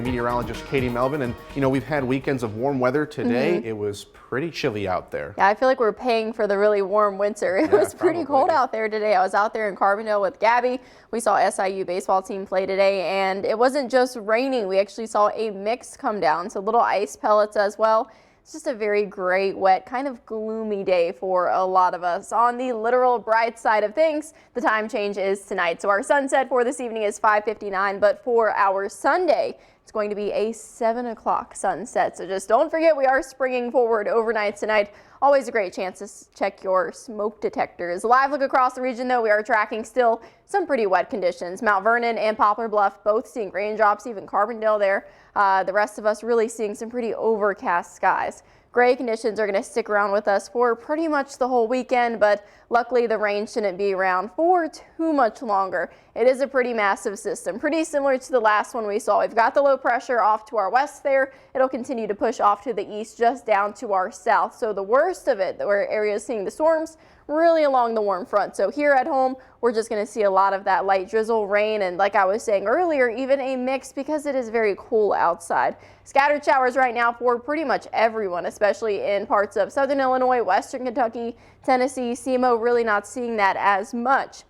Meteorologist Katie Melvin, and we've had weekends of warm weather. Today it was pretty chilly out there. Yeah, I feel like we're paying for the really warm winter. It was pretty cold out there today. I was out there in Carbondale with Gabby. We saw SIU baseball team play today, and it wasn't just raining. We actually saw a mix come down, so little ice pellets as well. It's just a very gray, wet, kind of gloomy day for a lot of us. On the literal bright side of things, the time change is tonight. So our sunset for this evening is 5:59, but for our Sunday, it's going to be a 7 o'clock sunset. So just don't forget, we are springing forward overnight tonight. Always a great chance to check your smoke detectors. Live look across the region, though, we are tracking still some pretty wet conditions. Mount Vernon and Poplar Bluff both seeing raindrops, even Carbondale there. The rest of us really seeing some pretty overcast skies. Gray conditions are going to stick around with us for pretty much the whole weekend, but luckily the rain shouldn't be around for too much longer. It is a pretty massive system, pretty similar to the last one we saw. We've got the low pressure off to our west there. It'll continue to push off to the east, just down to our south. So the worst of it, where areas seeing the storms, really along the warm front. So here at home, we're just going to see a lot of that light drizzle, rain, and like I was saying earlier, even a mix because it is very cool outside. Scattered showers right now for pretty much everyone, especially in parts of southern Illinois, western Kentucky, Tennessee. SEMO really not seeing that as much.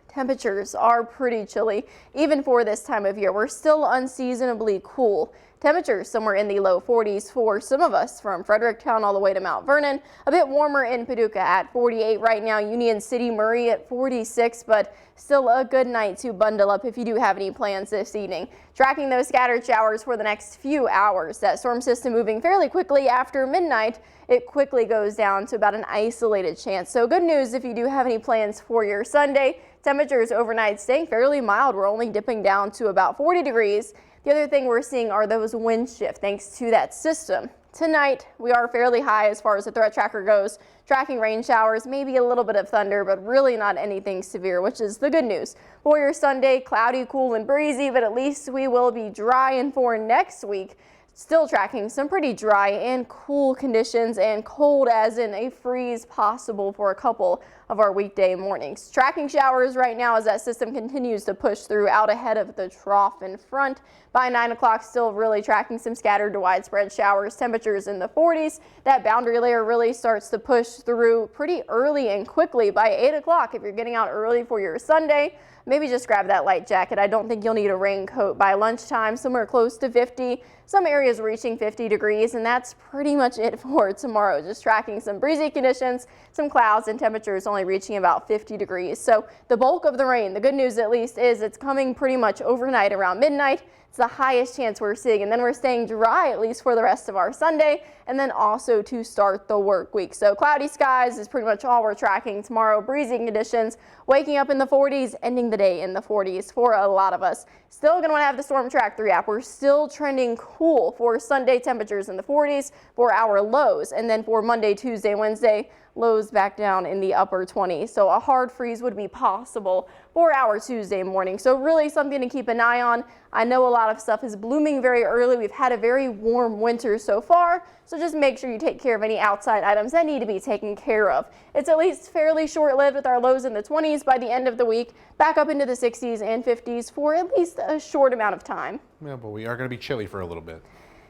Temperatures are pretty chilly, even for this time of year. We're still unseasonably cool. Temperatures somewhere in the low 40s for some of us, from Fredericktown all the way to Mount Vernon. A bit warmer in Paducah at 48 right now. Union City, Murray at 46, but still a good night to bundle up if you do have any plans this evening. Tracking those scattered showers for the next few hours. That storm system moving fairly quickly after midnight. It quickly goes down to about an isolated chance. So good news if you do have any plans for your Sunday. Temperatures overnight staying fairly mild. We're only dipping down to about 40 degrees. The other thing we're seeing are those wind shifts thanks to that system. Tonight, we are fairly high as far as the threat tracker goes, tracking rain showers, maybe a little bit of thunder, but really not anything severe, which is the good news. For your Sunday, cloudy, cool, and breezy, but at least we will be dry. And for next week, still tracking some pretty dry and cool conditions, and cold as in a freeze possible for a couple of our weekday mornings. Tracking showers right now as that system continues to push through out ahead of the trough in front. By 9 o'clock, still really tracking some scattered to widespread showers. Temperatures in the 40s. That boundary layer really starts to push through pretty early and quickly by 8 o'clock. If you're getting out early for your Sunday, maybe just grab that light jacket. I don't think you'll need a raincoat by lunchtime. Somewhere close to 50. Some areas reaching 50 degrees, and that's pretty much it for tomorrow. Just tracking some breezy conditions, some clouds, and temperatures only reaching about 50 degrees. So the bulk of the rain, the good news at least, is it's coming pretty much overnight around midnight. It's the highest chance we're seeing, and then we're staying dry at least for the rest of our Sunday, and then also to start the work week. So cloudy skies is pretty much all we're tracking tomorrow. Breezy conditions, waking up in the 40s, ending the day in the 40s for a lot of us. Still going to want to have the Storm Track 3 app. We're still trending cool for Sunday, temperatures in the 40s for our lows, and then for Monday, Tuesday, Wednesday, lows back down in the upper 20s. So a hard freeze would be possible for our Tuesday morning. So really something to keep an eye on. I know a lot of stuff is blooming very early. We've had a very warm winter so far, so just make sure you take care of any outside items that need to be taken care of. It's at least fairly short-lived with our lows in the 20s by the end of the week, back up into the 60s and 50s for at least a short amount of time. Yeah, but we are going to be chilly for a little bit.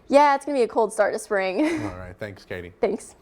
Yeah, it's going to be a cold start to spring. All right, thanks, Katie. Thanks.